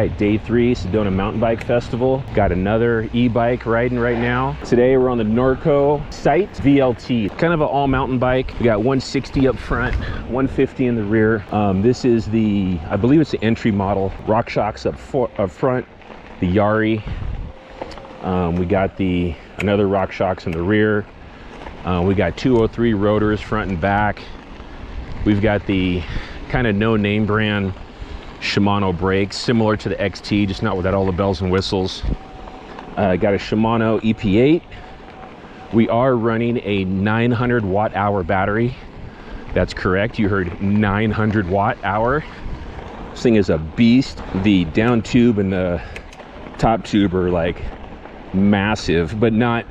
right, day 3, Sedona MTB Festival. Got another e-bike riding right now. Today we're on the Norco site VLT. Kind of an all mountain bike. We got 160 up front, 150 in the rear. This is the, I believe it's the entry model. RockShox up front, the Yari. We got another RockShox in the rear. We got 203 rotors front and back. We've got the kind of no name brand Shimano brakes, similar to the XT, just not without all the bells and whistles. Got a Shimano EP8. We are running a 900 watt hour battery. That's correct, you heard 900 watt hour. This thing is a beast. The down tube and the top tube are like massive, but not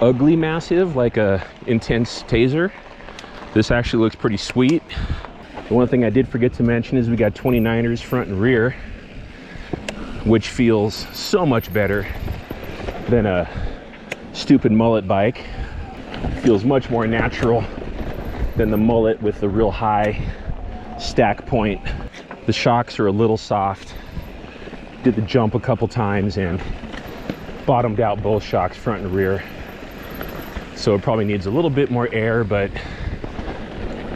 ugly massive like a intense Taser. This actually looks pretty sweet. The one thing I did forget to mention is we got 29ers front and rear, which feels so much better than a stupid mullet bike. Feels much more natural than the mullet with the real high stack point. The shocks are a little soft. Did the jump a couple times and bottomed out both shocks front and rear. So it probably needs a little bit more air, but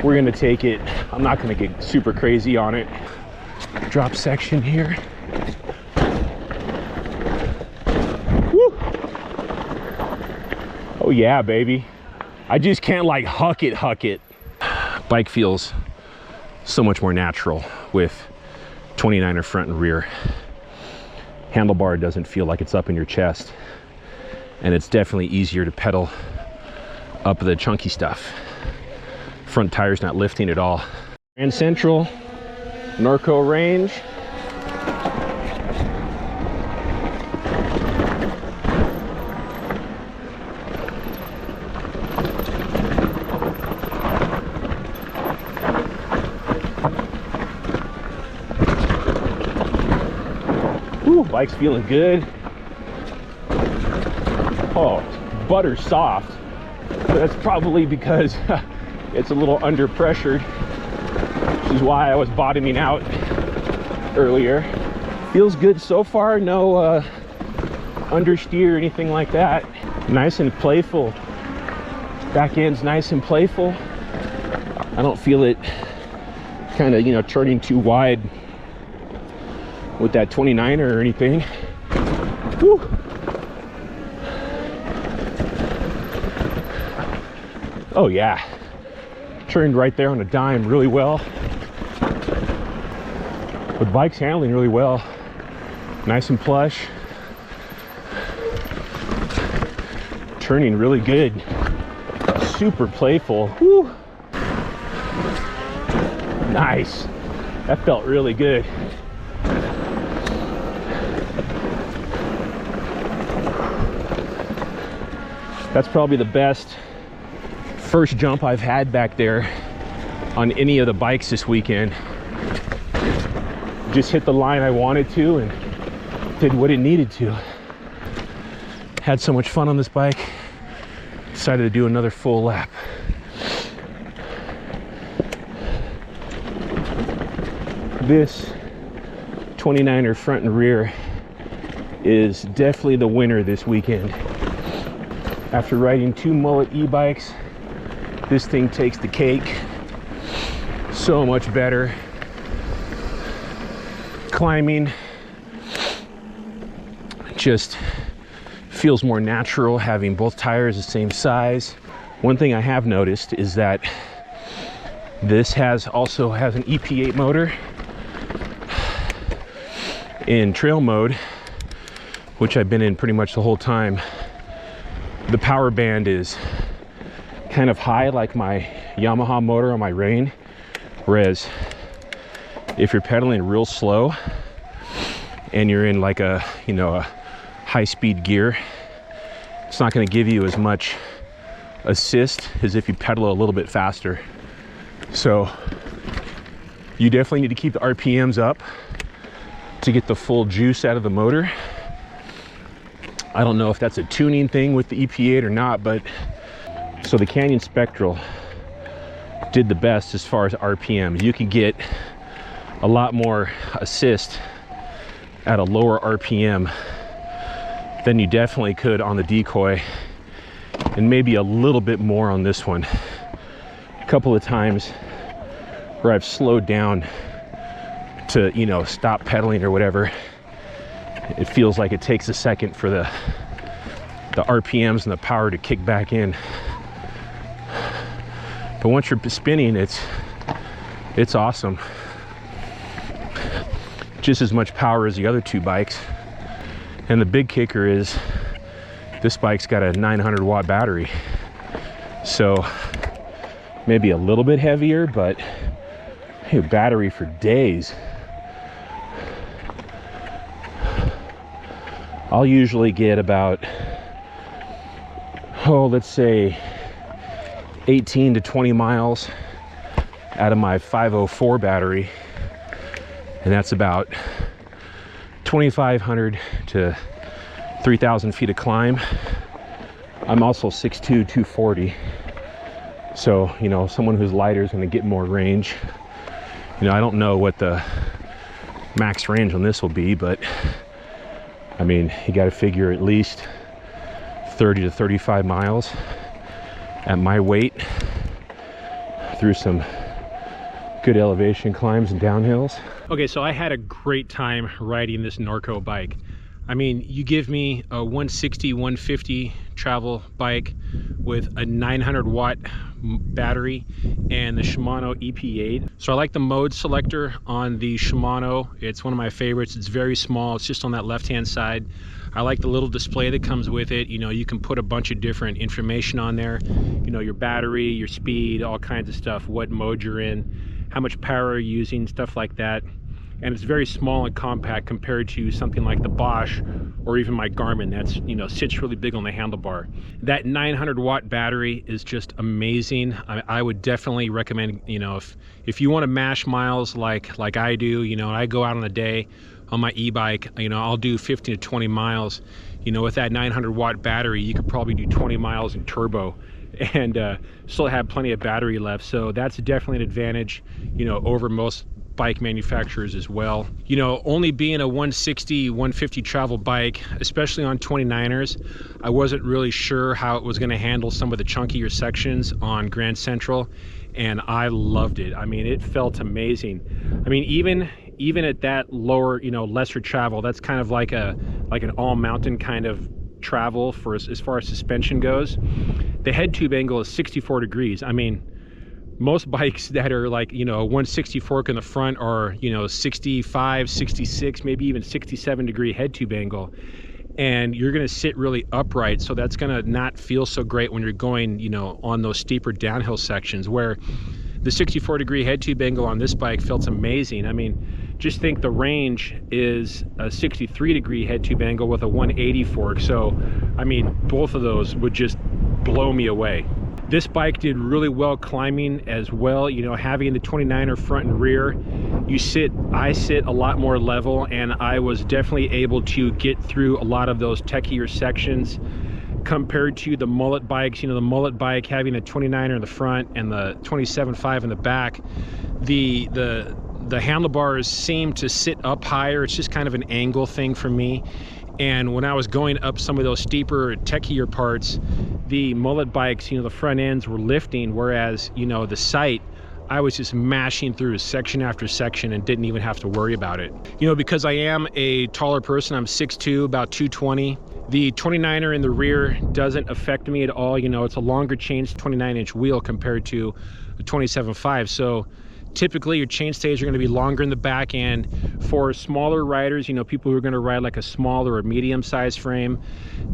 we're gonna take it. I'm not gonna get super crazy on it. Drop section here. Woo! Oh yeah, baby. I just can't like huck it. Bike feels so much more natural with 29er front and rear. Handlebar doesn't feel like it's up in your chest, and it's definitely easier to pedal up the chunky stuff. Front tire's not lifting at all. Grand Central, Norco range. Whew, bike's feeling good. Oh, butter soft. That's probably because it's a little under pressured, which is why I was bottoming out earlier. Feels good so far, no understeer or anything like that. Nice and playful. Back end's nice and playful. I don't feel it kind of, you know, turning too wide with that 29er or anything. Whew. Oh yeah. Turned right there on a dime really well. The bike's handling really well. Nice and plush. Turning really good. Super playful. Woo. Nice. That felt really good. That's probably the best first jump I've had back there on any of the bikes this weekend. Just hit the line I wanted to and did what it needed to. Had so much fun on this bike, decided to do another full lap. This 29er front and rear is definitely the winner this weekend. After riding 2 mullet e-bikes, this thing takes the cake. So much better. Climbing just feels more natural having both tires the same size. One thing I have noticed is that this also has an EP8 motor in trail mode, which I've been in pretty much the whole time. The power band is kind of high like my Yamaha motor on my Rain, whereas if you're pedaling real slow and you're in like a, you know, a high-speed gear, it's not going to give you as much assist as if you pedal a little bit faster. So you definitely need to keep the RPMs up to get the full juice out of the motor. I don't know if that's a tuning thing with the EP8 or not, but so the Canyon Spectral did the best as far as RPMs. You could get a lot more assist at a lower RPM than you definitely could on the decoy, and maybe a little bit more on this one. A couple of times where I've slowed down to, you know, stop pedaling or whatever, it feels like it takes a second for the RPMs and the power to kick back in. But once you're spinning, it's awesome. Just as much power as the other two bikes. And the big kicker is this bike's got a 900 watt battery. So maybe a little bit heavier, but hey, battery for days. I'll usually get about, let's say 18 to 20 miles out of my 504 battery, and that's about 2,500 to 3,000 feet of climb. I'm also 6'2", 240, so you know, someone who's lighter is going to get more range. You know, I don't know what the max range on this will be, but I mean, you got to figure at least 30 to 35 miles at my weight through some good elevation climbs and downhills. Okay, so I had a great time riding this Norco bike. I mean, you give me a 160, 150 travel bike with a 900 watt battery and the Shimano EP8. So I like the mode selector on the Shimano. It's one of my favorites. It's very small. It's just on that left-hand side. I like the little display that comes with it. You know, you can put a bunch of different information on there. You know, your battery, your speed, all kinds of stuff, what mode you're in, how much power you're using, stuff like that. And it's very small and compact compared to something like the Bosch or even my Garmin that's, you know, sits really big on the handlebar. That 900 watt battery is just amazing. I would definitely recommend, you know, if you want to mash miles like I do, you know, I go out on a day on my e-bike, you know, I'll do 15 to 20 miles. You know, with that 900 watt battery, you could probably do 20 miles in turbo and still have plenty of battery left. So that's definitely an advantage, you know, over most bike manufacturers as well. You know, only being a 160, 150 travel bike, especially on 29ers, I wasn't really sure how it was going to handle some of the chunkier sections on Grand Central, and I loved it. I mean, it felt amazing. I mean, even at that lower, you know, lesser travel, that's kind of like an all mountain kind of travel for as far as suspension goes. The head tube angle is 64 degrees. I mean, most bikes that are like, you know, 160 fork in the front are, you know, 65, 66, maybe even 67 degree head tube angle. And you're going to sit really upright. So that's going to not feel so great when you're going, you know, on those steeper downhill sections, where the 64 degree head tube angle on this bike felt amazing. I mean, just think the range is a 63 degree head tube angle with a 180 fork. So, I mean, both of those would just blow me away. This bike did really well climbing as well. You know, having the 29er front and rear, I sit a lot more level, and I was definitely able to get through a lot of those techier sections compared to the mullet bikes. You know, the mullet bike having a 29er in the front and the 27.5 in the back, the handlebars seem to sit up higher. It's just kind of an angle thing for me. And when I was going up some of those steeper, techier parts, the mullet bikes, you know, the front ends were lifting, whereas, you know, the sight, I was just mashing through section after section and didn't even have to worry about it. You know, because I am a taller person, I'm 6'2", about 220. The 29er in the rear doesn't affect me at all. You know, it's a longer chains 29-inch wheel compared to a 27.5. So typically your chainstays are going to be longer in the back, and for smaller riders, you know, people who are going to ride like a small or a medium size frame,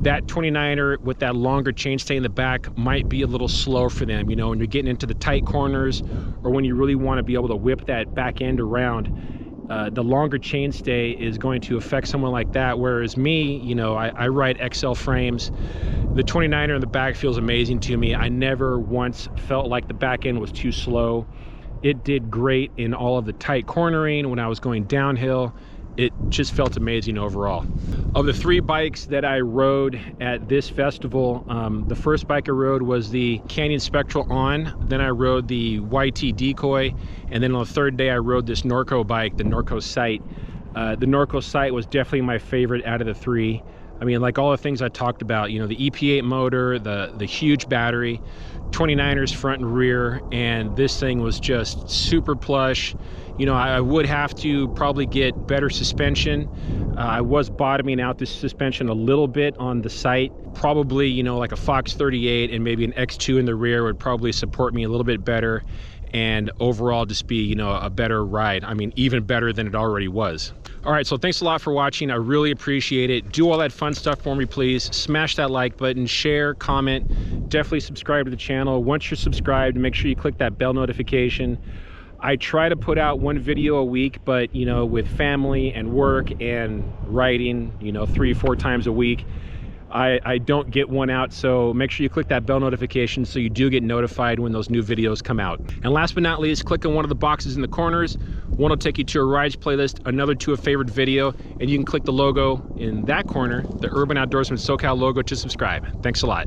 that 29er with that longer chainstay in the back might be a little slow for them. You know, when you're getting into the tight corners or when you really want to be able to whip that back end around, the longer chainstay is going to affect someone like that. Whereas me, you know, I ride XL frames. The 29er in the back feels amazing to me. I never once felt like the back end was too slow. It did great in all of the tight cornering. When I was going downhill, it just felt amazing overall. Of the 3 bikes that I rode at this festival, the first bike I rode was the Canyon Spectral On, then I rode the YT Decoy, and then on the third day I rode this Norco bike, the Norco Sight. The Norco sight was definitely my favorite out of the three. I mean, like all the things I talked about, you know, the EP8 motor, the huge battery, 29ers front and rear, and this thing was just super plush. You know, I would have to probably get better suspension. I was bottoming out this suspension a little bit on the sight. Probably, you know, like a Fox 38 and maybe an X2 in the rear would probably support me a little bit better, and overall just be, you know, a better ride. I mean, even better than it already was. All right, so thanks a lot for watching. I really appreciate it. Do all that fun stuff for me, please. Smash that like button, share, comment, definitely subscribe to the channel. Once you're subscribed, make sure you click that bell notification. I try to put out one video a week, but you know, with family and work and writing, you know, 3-4 times a week, I don't get one out. So make sure you click that bell notification so you do get notified when those new videos come out. And last but not least, click on one of the boxes in the corners. One will take you to a rides playlist, another to a favorite video, and you can click the logo in that corner, the Urban Outdoorsman SoCal logo, to subscribe. Thanks a lot.